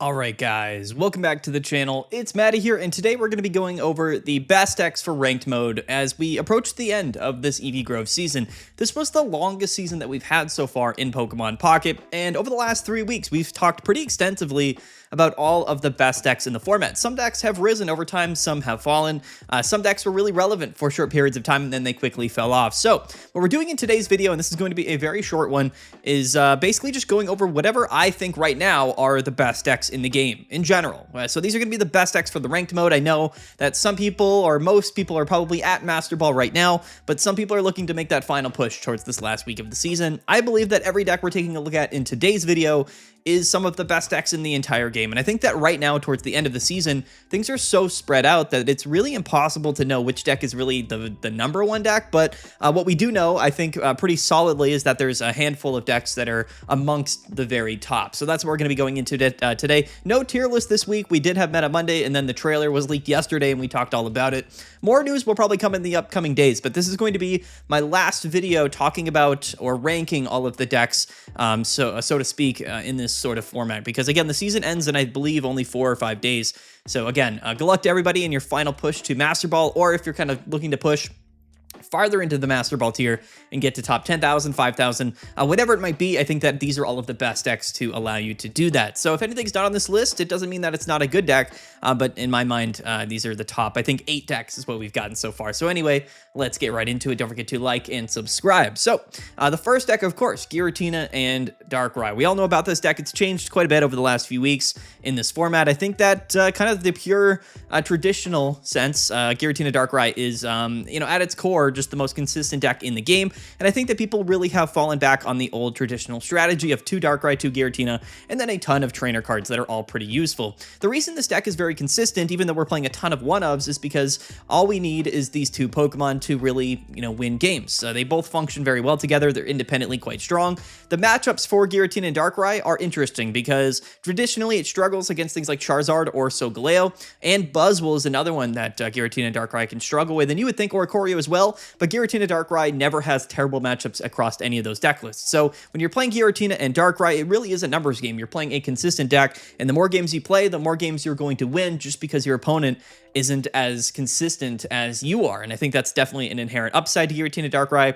Alright guys, welcome back to the channel. It's Maddie here, and today we're going to be going over the best decks for ranked mode as we approach the end of this EV Grove season. This was the longest season that we've had so far in Pokemon Pocket, and over the last 3 weeks we've talked pretty extensively about all of the best decks in the format. Some decks have risen over time, some have fallen. Some decks were really relevant for short periods of time and then they quickly fell off. So what we're doing in today's video, and this is going to be a very short one, is basically just going over whatever I think right now are the best decks in the game in general. So these are going to be the best decks for the ranked mode. I know that some people or most people are probably at Master Ball right now, but some people are looking to make that final push towards this last week of the season. I believe that every deck we're taking a look at in today's video is some of the best decks in the entire game. And I think that right now, towards the end of the season, things are so spread out that it's really impossible to know which deck is really the number one deck. But what we do know, I think pretty solidly, is that there's a handful of decks that are amongst the very top. So that's what we're going to be going into today. No tier list this week. We did have Meta Monday, and then the trailer was leaked yesterday, and we talked all about it. More news will probably come in the upcoming days, but this is going to be my last video talking about or ranking all of the decks, so to speak, in this sort of format, because again, the season ends in, I believe, only 4 or 5 days. So again, good luck to everybody in your final push to Master Ball, or if you're kind of looking to push farther into the Master Ball tier and get to top 10,000, 5,000, whatever it might be. I think that these are all of the best decks to allow you to do that. So if anything's not on this list, it doesn't mean that it's not a good deck, but in my mind, these are the top, I think, 8 decks is what we've gotten so far. So anyway, let's get right into it. Don't forget to like and subscribe. So the first deck, of course, Giratina and Darkrai. We all know about this deck. It's changed quite a bit over the last few weeks in this format. I think that kind of the pure traditional sense, Giratina Darkrai is, at its core, just the most consistent deck in the game. And I think that people really have fallen back on the old traditional strategy of 2 Darkrai, 2 Giratina, and then a ton of trainer cards that are all pretty useful. The reason this deck is very consistent, even though we're playing a ton of one-ofs, is because all we need is these 2 Pokemon to really, win games. They both function very well together. They're independently quite strong. The matchups for Giratina and Darkrai are interesting because traditionally it struggles against things like Charizard or Solgaleo, and Buzzwole is another one that Giratina and Darkrai can struggle with, and you would think Oricorio as well, but Giratina Darkrai never has terrible matchups across any of those deck lists. So when you're playing Giratina and Darkrai, it really is a numbers game. You're playing a consistent deck, and the more games you play, the more games you're going to win, just because your opponent isn't as consistent as you are. And I think that's definitely an inherent upside to Giratina Darkrai.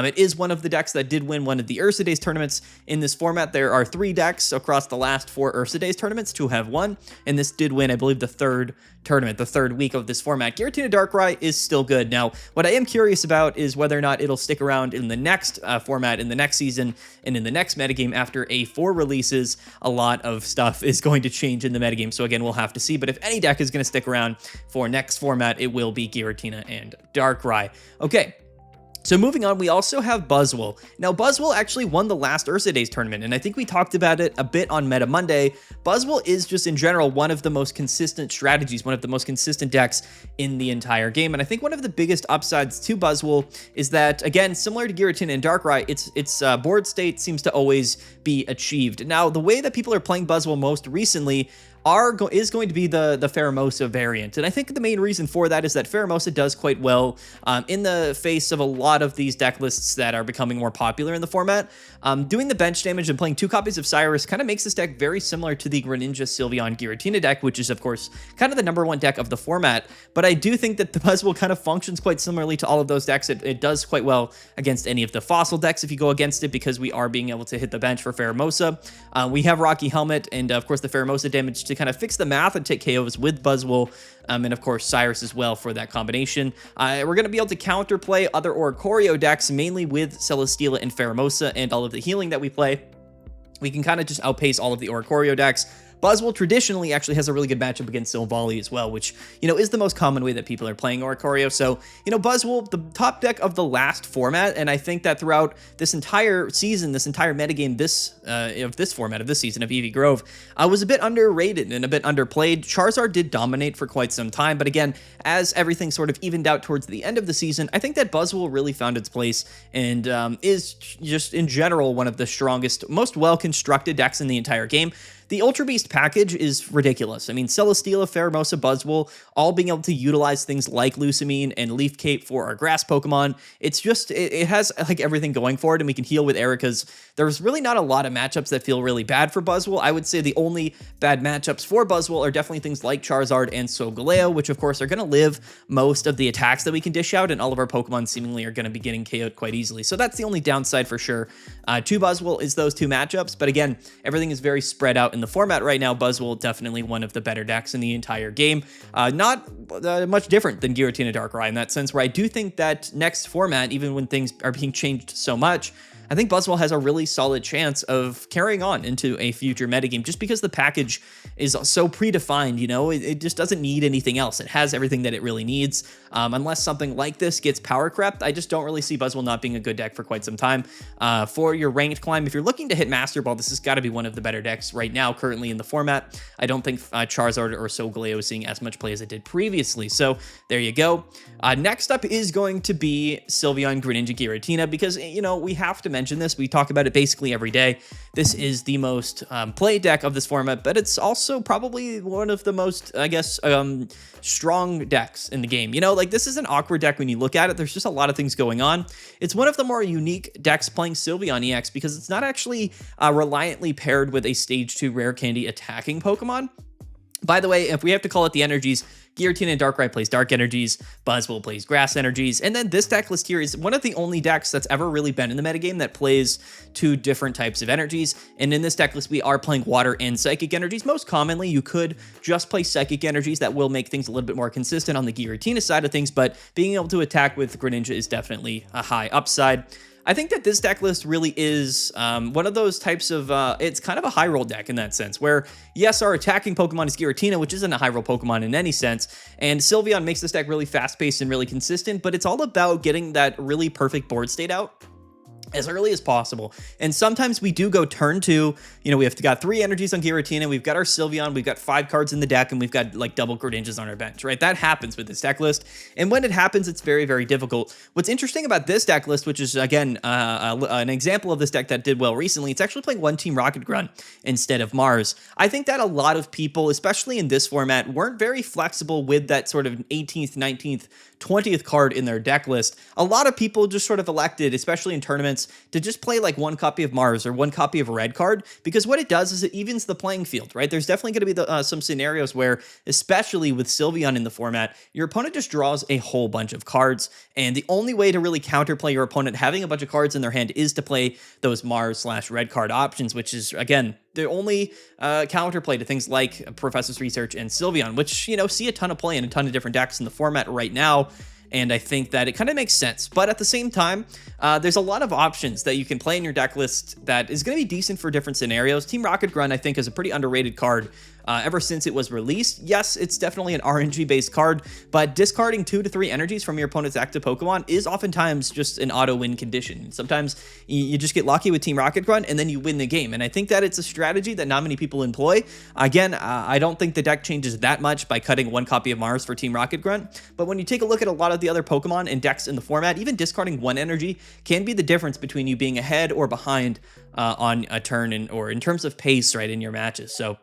It is one of the decks that did win one of the Ursa Days tournaments in this format. There are 3 decks across the last 4 Ursa Days tournaments to have won, and this did win, I believe, the 3rd tournament, the 3rd week of this format. Giratina Darkrai is still good. Now, what I am curious about is whether or not it'll stick around in the next format, in the next season, and in the next metagame. After A4 releases, a lot of stuff is going to change in the metagame. So again, we'll have to see. But if any deck is going to stick around for next format, it will be Giratina and Darkrai. Okay. So moving on, we also have Buzzwole. Now, Buzzwole actually won the last Ursa Days tournament, and I think we talked about it a bit on Meta Monday. Buzzwole is just, in general, one of the most consistent strategies, one of the most consistent decks in the entire game, and I think one of the biggest upsides to Buzzwole is that, again, similar to Giratina and Darkrai, its board state seems to always be achieved. Now, the way that people are playing Buzzwole most recently is going to be the Pheromosa variant. And I think the main reason for that is that Pheromosa does quite well in the face of a lot of these deck lists that are becoming more popular in the format. Doing the bench damage and playing 2 copies of Cyrus kind of makes this deck very similar to the Greninja Sylveon Giratina deck, which is, of course, kind of the number 1 deck of the format. But I do think that the Buzzwole kind of functions quite similarly to all of those decks. It does quite well against any of the fossil decks if you go against it, because we are being able to hit the bench for Pheromosa. We have Rocky Helmet and, of course, the Pheromosa damage to kind of fix the math and take KOs with Buzzwole, and of course Cyrus as well for that combination. We're going to be able to counterplay other Oricorio decks, mainly with Celesteela and Pheromosa, and all of the healing that we play. We can kind of just outpace all of the Oricorio decks. Buzzwole traditionally actually has a really good matchup against Sylvally as well, which, is the most common way that people are playing Oricorio. So, Buzzwole, the top deck of the last format, and I think that throughout this entire season, this entire metagame, of this format, of this season of EV Grove, was a bit underrated and a bit underplayed. Charizard did dominate for quite some time, but again, as everything sort of evened out towards the end of the season, I think that Buzzwole really found its place and is just, in general, one of the strongest, most well-constructed decks in the entire game. the Ultra Beast package is ridiculous. I mean, Celesteela, Pheromosa, Buzzwole, all being able to utilize things like Lusamine and Leaf Cape for our grass Pokemon. It's just, it has like everything going for it, and we can heal with Erica's. There's really not a lot of matchups that feel really bad for Buzzwole. I would say the only bad matchups for Buzzwole are definitely things like Charizard and Solgaleo, which of course are going to live most of the attacks that we can dish out, and all of our Pokemon seemingly are going to be getting KO'd quite easily. So that's the only downside for sure to Buzzwole, is those two matchups. But again, everything is very spread out in the format right now. Buzzwole definitely one of the better decks in the entire game. Not much different than Giratina Darkrai in that sense, where I do think that next format, even when things are being changed so much, I think Buzzwole has a really solid chance of carrying on into a future metagame, just because the package is so predefined. You know, it just doesn't need anything else. It has everything that it really needs. Unless something like this gets power crept, I just don't really see Buzzwole not being a good deck for quite some time. For your ranked climb, if you're looking to hit Master Ball, this has got to be one of the better decks right now, currently in the format. I don't think Charizard or Solgaleo is seeing as much play as it did previously. So there you go. Next up is going to be Sylveon Greninja Giratina, because, you know, we have to mention this. We talk about it basically every day. This is the most played deck of this format, but it's also probably one of the most, I guess, strong decks in the game. You know, like, this is an awkward deck when you look at it. There's just a lot of things going on. It's one of the more unique decks playing Sylveon EX, because it's not actually reliantly paired with a stage 2 rare candy attacking Pokemon. By the way, if we have to call it the energies, Giratina Darkrai plays Dark Energies, Buzzwole plays Grass Energies, and then this deck list here is one of the only decks that's ever really been in the metagame that plays two different types of energies. And in this deck list, we are playing Water and Psychic Energies. Most commonly, you could just play Psychic Energies. That will make things a little bit more consistent on the Giratina side of things, but being able to attack with Greninja is definitely a high upside. I think that this deck list really is one of those types of, it's kind of a high roll deck in that sense, where yes, our attacking Pokemon is Giratina, which isn't a high roll Pokemon in any sense, and Sylveon makes this deck really fast paced and really consistent, but it's all about getting that really perfect board state out as early as possible. And sometimes we do go turn 2, you know, we have got 3 energies on Giratina, we've got our Sylveon, we've got 5 cards in the deck, and we've got like double Greninjas on our bench, right? That happens with this deck list. And when it happens, it's very, very difficult. What's interesting about this deck list, which is again, an example of this deck that did well recently, it's actually playing one Team Rocket Grunt instead of Mars. I think that a lot of people, especially in this format, weren't very flexible with that sort of 18th, 19th, 20th card in their deck list. A lot of people just sort of elected, especially in tournaments, to just play like one copy of Mars or one copy of a red card, because what it does is it evens the playing field, right? There's definitely going to be some scenarios where, especially with Sylveon in the format, your opponent just draws a whole bunch of cards, and the only way to really counterplay your opponent having a bunch of cards in their hand is to play those Mars/red card options, which is, again, the only counterplay to things like Professor's Research and Sylveon, which, you know, see a ton of play in a ton of different decks in the format right now. And I think that it kind of makes sense. But at the same time, there's a lot of options that you can play in your deck list that is going to be decent for different scenarios. Team Rocket Grunt, I think, is a pretty underrated card ever since it was released. Yes, it's definitely an RNG-based card, but discarding 2 to 3 energies from your opponent's active Pokemon is oftentimes just an auto-win condition. Sometimes you just get lucky with Team Rocket Grunt, and then you win the game. And I think that it's a strategy that not many people employ. Again, I don't think the deck changes that much by cutting 1 copy of Mars for Team Rocket Grunt, but when you take a look at a lot of the other Pokemon and decks in the format, even discarding 1 energy can be the difference between you being ahead or behind on a turn or in terms of pace, right, in your matches. So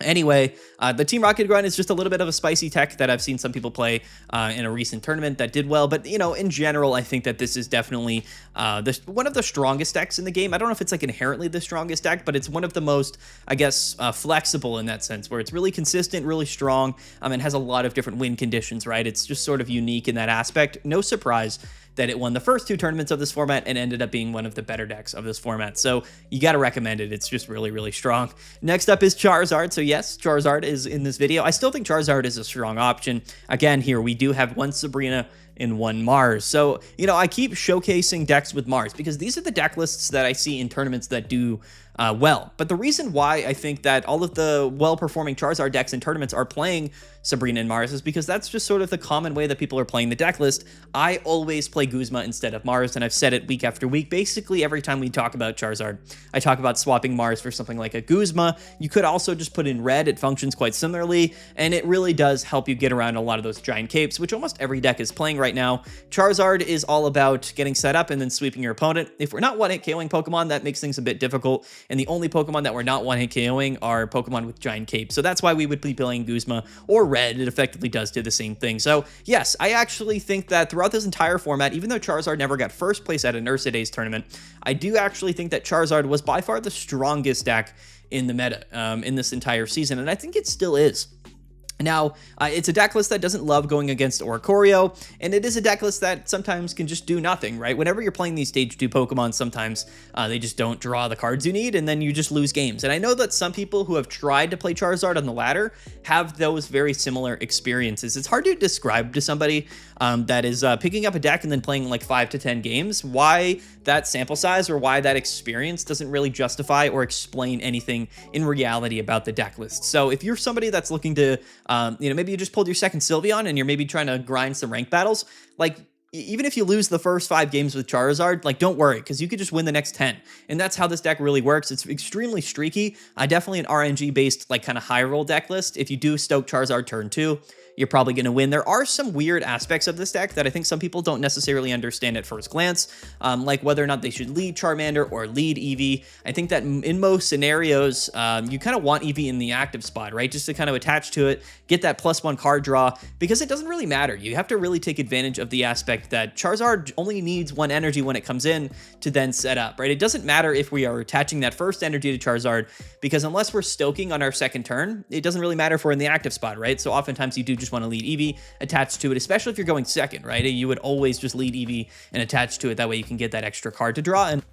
anyway, the Team Rocket Grunt is just a little bit of a spicy tech that I've seen some people play in a recent tournament that did well. But, you know, in general, I think that this is definitely one of the strongest decks in the game. I don't know if it's like inherently the strongest deck, but it's one of the most, I guess, flexible in that sense, where it's really consistent, really strong, and has a lot of different win conditions, right? It's just sort of unique in that aspect. No surprise that it won the first 2 tournaments of this format and ended up being one of the better decks of this format. So you got to recommend it. It's just really, really strong. Next up is Charizard. So yes, Charizard is in this video. I still think Charizard is a strong option. Again, here we do have 1 Sabrina and 1 Mars. So, you know, I keep showcasing decks with Mars because these are the deck lists that I see in tournaments that do well. But the reason why I think that all of the well-performing Charizard decks in tournaments are playing Sabrina and Mars is because that's just sort of the common way that people are playing the deck list. I always play Guzma instead of Mars, and I've said it week after week. Basically, every time we talk about Charizard, I talk about swapping Mars for something like a Guzma. You could also just put in red. It functions quite similarly, and it really does help you get around a lot of those giant capes, which almost every deck is playing right right now. Charizard is all about getting set up and then sweeping your opponent. If we're not one-hit KOing Pokemon, that makes things a bit difficult, and the only Pokemon that we're not one-hit KOing are Pokemon with giant capes. So that's why we would be playing Guzma or Red. It effectively does do the same thing. So yes, I actually think that throughout this entire format, even though Charizard never got first place at an Ursa Days tournament, I do actually think that Charizard was by far the strongest deck in the meta in this entire season, and I think it still is. Now, it's a deck list that doesn't love going against Oricorio, and it is a deck list that sometimes can just do nothing, right? Whenever you're playing these Stage 2 Pokemon, sometimes they just don't draw the cards you need, and then you just lose games. And I know that some people who have tried to play Charizard on the ladder have those very similar experiences. It's hard to describe to somebody that is picking up a deck and then playing like 5 to 10 games why that sample size or why that experience doesn't really justify or explain anything in reality about the deck list. So if you're somebody that's looking to maybe you just pulled your second Sylveon and you're maybe trying to grind some rank battles, like even if you lose the first 5 games with Charizard, like don't worry, because you could just win the next 10. And that's how this deck really works. It's extremely streaky. Definitely an RNG based, like kind of high roll deck list. If you do stoke Charizard turn 2, you're probably going to win. There are some weird aspects of this deck that I think some people don't necessarily understand at first glance, like whether or not they should lead Charmander or lead EEVEE. I think that in most scenarios, you kind of want EEVEE in the active spot, right? Just to kind of attach to it, get that +1 card draw, because it doesn't really matter. You have to really take advantage of the aspect that Charizard only needs 1 energy when it comes in to then set up, right? It doesn't matter if we are attaching that first energy to Charizard, because unless we're stoking on our second turn, it doesn't really matter if we're in the active spot, right? So oftentimes you do just want to lead EEVEE attached to it, especially if you're going second, right? You would always just lead EEVEE and attach to it. That way you can get that extra card to draw. And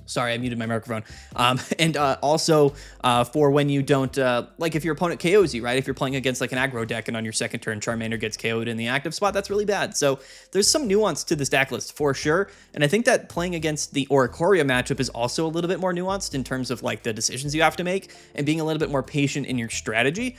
sorry, I muted my microphone. Also for when you don't, like if your opponent KOs you, right? If you're playing against like an aggro deck and on your second turn, Charmander gets KO'd in the active spot, that's really bad. So there's some nuance to this deck list for sure. And I think that playing against the Oricorio matchup is also a little bit more nuanced in terms of like the decisions you have to make and being a little bit more patient in your strategy.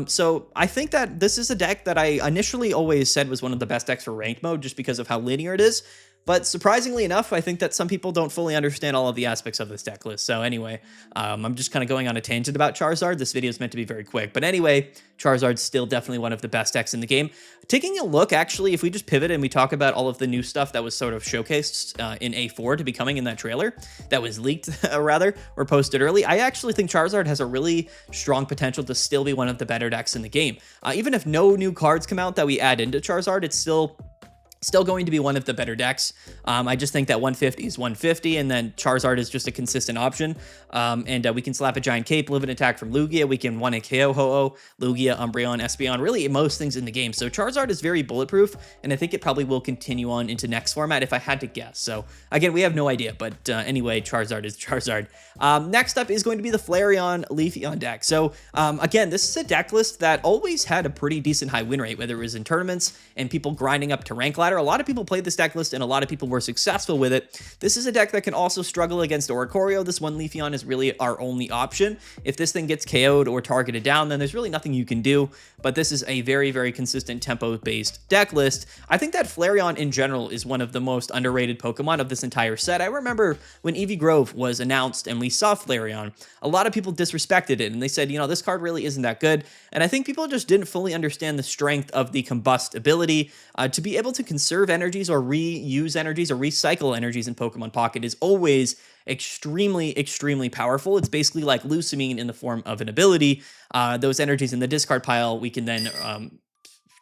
So I think that this is a deck that I initially always said was one of the best decks for ranked mode just because of how linear it is. But surprisingly enough, I think that some people don't fully understand all of the aspects of this deck list. So anyway, I'm just kind of going on a tangent about Charizard. This video is meant to be very quick. But anyway, Charizard's still definitely one of the best decks in the game. Taking a look, actually, if we just pivot and we talk about all of the new stuff that was sort of showcased in A4 to be coming in that trailer, that was leaked, rather, or posted early, I actually think Charizard has a really strong potential to still be one of the better decks in the game. Even if no new cards come out that we add into Charizard, it's still going to be one of the better decks. I just think that 150 is 150, and then Charizard is just a consistent option. We can slap a Giant Cape, live an attack from Lugia. We can 1-hit KO Ho-Oh, Lugia, Umbreon, Espeon, really most things in the game. So Charizard is very bulletproof, and I think it probably will continue on into next format if I had to guess. So again, we have no idea, but anyway, Charizard is Charizard. Next up is going to be the Flareon Leafeon deck. So again, this is a deck list that always had a pretty decent high win rate, whether it was in tournaments and people grinding up to rank ladder. A lot of people played this deck list and a lot of people were successful with it. This is a deck that can also struggle against Oricorio. This one Leafeon is really our only option. If this thing gets KO'd or targeted down, then there's really nothing you can do. But this is a very, very consistent tempo-based deck list. I think that Flareon in general is one of the most underrated Pokemon of this entire set. I remember when EEVEE Grove was announced and we saw Flareon, a lot of people disrespected it and they said, you know, this card really isn't that good. And I think people just didn't fully understand the strength of the combust ability. To be able to conserve energies or reuse energies or recycle energies in Pokemon Pocket is always extremely, extremely powerful. It's basically like Lucamine in the form of an ability. Those energies in the discard pile, we can then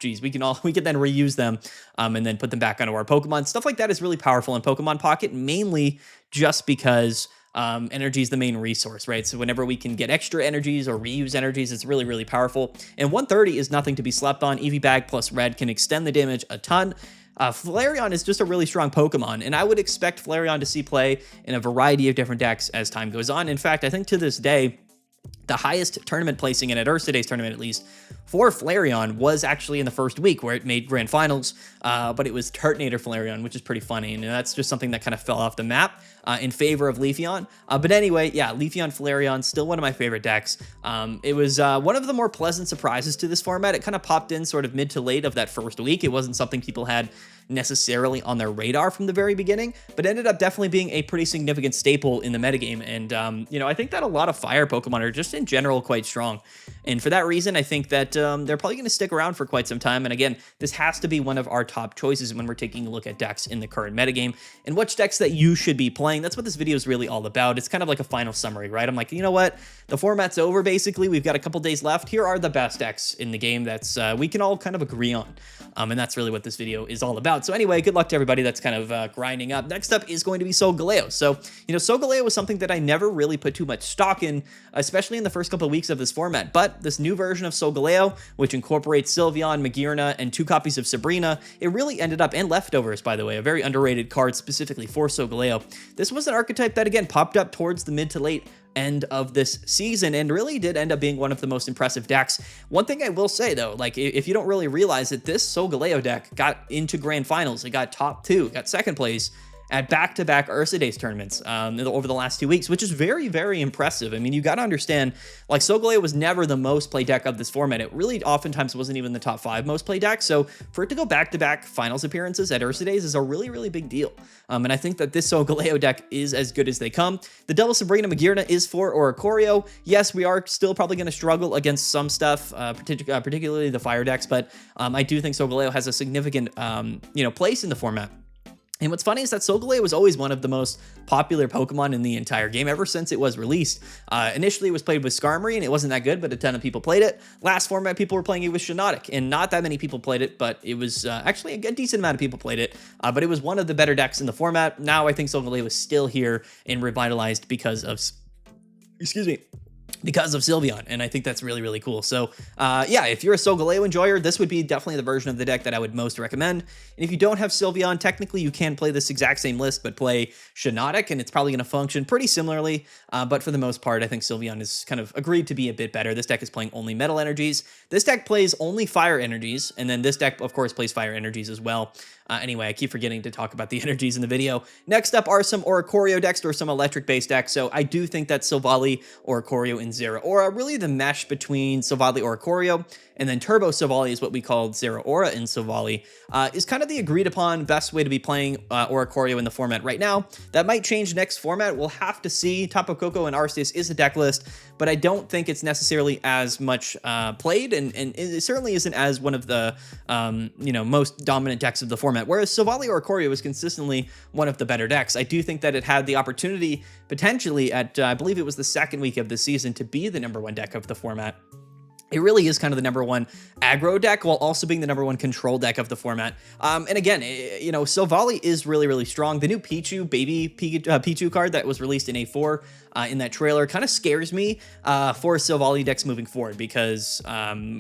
we can then reuse them and then put them back onto our Pokemon. Stuff like that is really powerful in Pokemon Pocket, mainly just because energy is the main resource, right? So whenever we can get extra energies or reuse energies, it's really, really powerful. And 130 is nothing to be slept on. EV Bag plus Red can extend the damage a ton. Flareon is just a really strong Pokemon, and I would expect Flareon to see play in a variety of different decks as time goes on. In fact, I think to this day, the highest tournament placing in at Ursa Days tournament, at least, for Flareon was actually in the first week where it made grand finals, but it was Turtonator Flareon, which is pretty funny, and that's just something that kind of fell off the map in favor of Leafeon. But anyway, yeah, Leafeon Flareon, still one of my favorite decks. It was one of the more pleasant surprises to this format. It kind of popped in sort of mid to late of that first week. It wasn't something people had necessarily on their radar from the very beginning, but ended up definitely being a pretty significant staple in the metagame. And, I think that a lot of fire Pokemon are just in general quite strong. And for that reason, I think that they're probably going to stick around for quite some time. And again, this has to be one of our top choices when we're taking a look at decks in the current metagame and which decks that you should be playing. That's what this video is really all about. It's kind of like a final summary, right? I'm like, you know what? The format's over, basically. We've got a couple days left. Here are the best decks in the game that's we can all kind of agree on. And that's really what this video is all about. So anyway, good luck to everybody that's kind of grinding up. Next up is going to be Solgaleo. So, you know, Solgaleo was something that I never really put too much stock in, especially in the first couple of weeks of this format. But this new version of Solgaleo, which incorporates Sylveon, Magearna, and 2 copies of Sabrina, it really ended up, and Leftovers, by the way, a very underrated card specifically for Solgaleo. This was an archetype that, again, popped up towards the mid to late end of this season and really did end up being one of the most impressive decks. One thing I will say though, like if you don't really realize it, this Solgaleo deck got into grand finals. It got top 2, got second place at back-to-back Ursa Days tournaments over the last 2 weeks, which is very, very impressive. I mean, you got to understand, like, Solgaleo was never the most played deck of this format. It really oftentimes wasn't even the top 5 most played deck. So for it to go back-to-back finals appearances at Ursa Days is a really, really big deal. And I think that this Solgaleo deck is as good as they come. The Double Sabrina Magearna is for Oricorio. Yes, we are still probably going to struggle against some stuff, particularly the fire decks, but I do think Solgaleo has a significant, place in the format. And what's funny is that Solgaleo was always one of the most popular Pokemon in the entire game ever since it was released. Initially, it was played with Skarmory, and it wasn't that good, but a ton of people played it. Last format, people were playing it with Shiinotic, and not that many people played it, but it was actually a decent amount of people played it. But it was one of the better decks in the format. Now I think Solgaleo is still here and revitalized because of Sylveon, and I think that's really, really cool. So yeah, if you're a Solgaleo enjoyer, this would be definitely the version of the deck that I would most recommend. And if you don't have Sylveon, technically you can play this exact same list, but play Shiinotic, and it's probably going to function pretty similarly. But for the most part, I think Sylveon is kind of agreed to be a bit better. This deck is playing only metal energies. This deck plays only fire energies, and then this deck, of course, plays fire energies as well. Anyway, I keep forgetting to talk about the energies in the video. Next up are some Oricorio decks or some electric-based decks. So I do think that Sylvally Oricorio and Zeraora, really the mesh between Sylvally Oricorio and then Turbo Sylvally is what we called Zeraora in Sylvally, is kind of the agreed upon best way to be playing Oricorio in the format right now. That might change next format. We'll have to see. Tapu Koko and Arceus is a deck list, but I don't think it's necessarily as much played, and it certainly isn't as one of the most dominant decks of the format. Whereas Sylvally Oricorio was consistently one of the better decks. I do think that it had the opportunity potentially at I believe it was the second week of the season to be the #1 deck of the format. It really is kind of the #1 aggro deck while also being the #1 control deck of the format. And again, Sylvally is really, really strong. The new Pichu, baby Pichu card that was released in A4 in that trailer kind of scares me for Sylvally decks moving forward because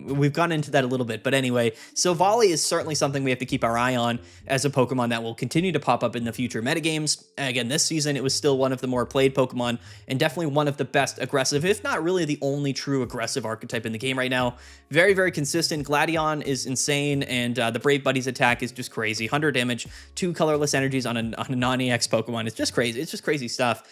we've gone into that a little bit. But anyway, Sylvally is certainly something we have to keep our eye on as a Pokemon that will continue to pop up in the future metagames. Again, this season, it was still one of the more played Pokemon and definitely one of the best aggressive, if not really the only true aggressive archetype in the game right now. Very, very consistent. Gladion is insane, and the Brave Buddy's attack is just crazy. 100 damage, 2 colorless energies on a non-EX Pokemon. It's just crazy. It's just crazy stuff.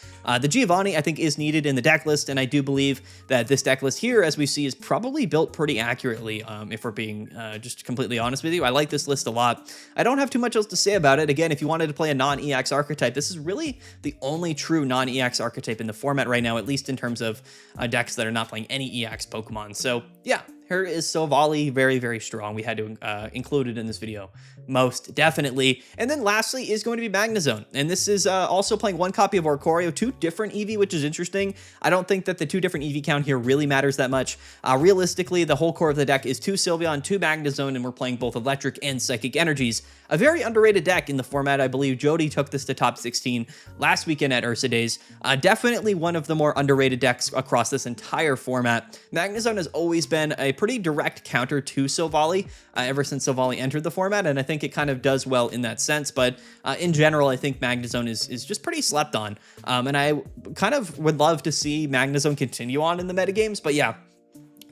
The Giovanni, I think, is needed in the deck list, and I do believe that this deck list here, as we see, is probably built pretty accurately, if we're being just completely honest with you. I like this list a lot. I don't have too much else to say about it. Again, if you wanted to play a non-EX archetype, this is really the only true non-EX archetype in the format right now, at least in terms of decks that are not playing any EX Pokemon. So yeah, here is Sylvally, very, very strong. We had to include it in this video, most definitely. And then lastly is going to be Magnezone. And this is also playing 1 copy of Oricorio, 2 different EV, which is interesting. I don't think that the 2 different EV count here really matters that much. Realistically, the whole core of the deck is 2 Sylveon, 2 Magnezone, and we're playing both electric and psychic energies. A very underrated deck in the format. I believe Jody took this to top 16 last weekend at Ursa Days. Definitely one of the more underrated decks across this entire format. Magnezone has always been a pretty direct counter to Sylvally ever since Sylvally entered the format, and I think it kind of does well in that sense. But in general, I think Magnezone is just pretty slept on, and I kind of would love to see Magnezone continue on in the metagames. But yeah,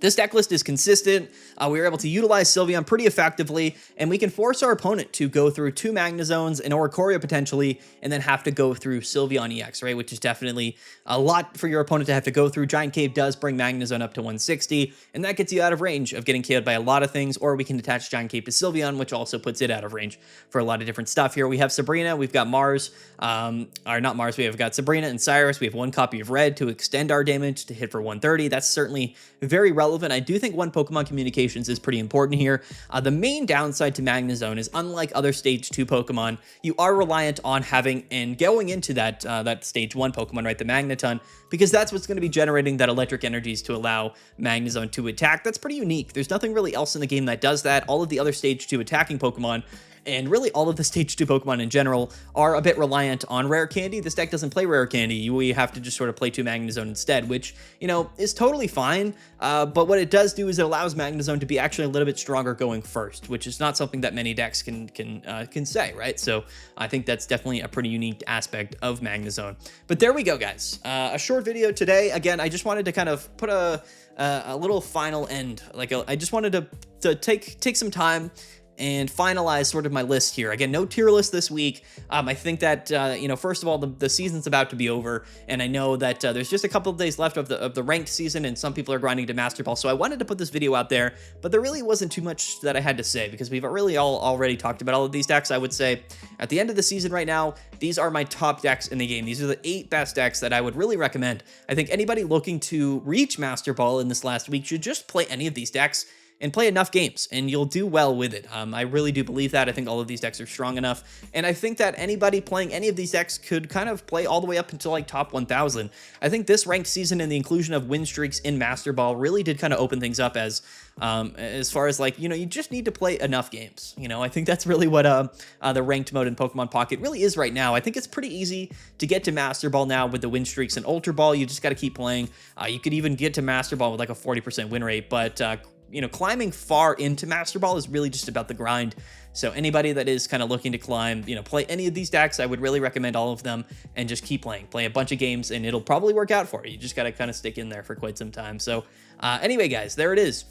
this deck list is consistent. We were able to utilize Sylveon pretty effectively, and we can force our opponent to go through 2 Magnezones and Oricorio potentially, and then have to go through Sylveon EX, right? Which is definitely a lot for your opponent to have to go through. Giant Cave does bring Magnezone up to 160, and that gets you out of range of getting KO'd by a lot of things, or we can attach Giant Cave to Sylveon, which also puts it out of range for a lot of different stuff here. We have Sabrina, we've got Mars, or not Mars, we have got Sabrina and Cyrus. We have 1 copy of Red to extend our damage to hit for 130. That's certainly very relevant relevant. I do think one Pokemon communications is pretty important here. The main downside to Magnezone is, unlike other Stage 2 Pokemon, you are reliant on having and going into that Stage 1 Pokemon, right, the Magneton, because that's what's going to be generating that electric energies to allow Magnezone to attack. That's pretty unique. There's nothing really else in the game that does that. All of the other Stage 2 attacking Pokemon, and really all of the Stage 2 Pokemon in general, are a bit reliant on Rare Candy. This deck doesn't play Rare Candy. We have to just sort of play 2 Magnezone instead, which, you know, is totally fine. But what it does do is it allows Magnezone to be actually a little bit stronger going first, which is not something that many decks can say, right? So I think that's definitely a pretty unique aspect of Magnezone. But there we go, guys. A short video today. Again, I just wanted to kind of put a little final end. I just wanted to take some time and finalize sort of my list here. Again, no tier list this week. I think that, you know, first of all, the season's about to be over, and I know that there's just a couple of days left of the ranked season, and some people are grinding to Master Ball, so I wanted to put this video out there, but there really wasn't too much that I had to say, because we've really already talked about all of these decks. I would say, at the end of the season right now, these are my top decks in the game. These are the 8 best decks that I would really recommend. I think anybody looking to reach Master Ball in this last week should just play any of these decks and play enough games, and you'll do well with it. I really do believe that. I think all of these decks are strong enough, and I think that anybody playing any of these decks could kind of play all the way up until like top 1,000. I think this ranked season and the inclusion of win streaks in Master Ball really did kind of open things up as far as, like, you know, you just need to play enough games. You know, I think that's really what the ranked mode in Pokemon Pocket really is right now. I think it's pretty easy to get to Master Ball now with the win streaks and Ultra Ball. You just got to keep playing. You could even get to Master Ball with like a 40% win rate, but you know, climbing far into Master Ball is really just about the grind. So anybody that is kind of looking to climb, you know, play any of these decks, I would really recommend all of them, and just keep playing. Play a bunch of games, and it'll probably work out for you. You just got to kind of stick in there for quite some time. So anyway, guys, there it is.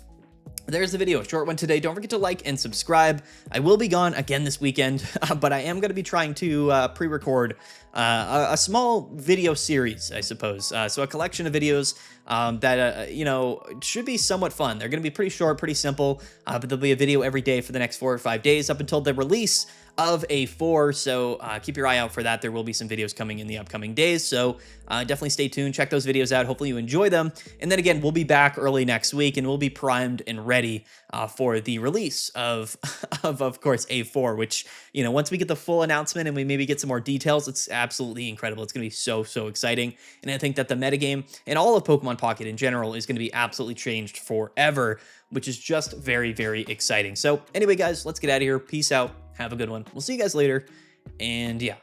There's the video, a short one today. Don't forget to like and subscribe. I will be gone again this weekend, but I am going to be trying to pre-record a small video series, I suppose. So a collection of videos that, you know, should be somewhat fun. They're going to be pretty short, pretty simple, but there'll be a video every day for the next 4 or 5 days up until the release of A4, so keep your eye out for that. There will be some videos coming in the upcoming days, so definitely stay tuned. Check those videos out. Hopefully you enjoy them. And then again, we'll be back early next week, and we'll be primed and ready for the release of course, A4, which, you know, once we get the full announcement and we maybe get some more details, it's absolutely incredible. It's going to be so exciting. And I think that the metagame and all of Pokemon Pocket in general is going to be absolutely changed forever, which is just very exciting. So anyway, guys, let's get out of here. Peace out. Have a good one. We'll see you guys later. And yeah.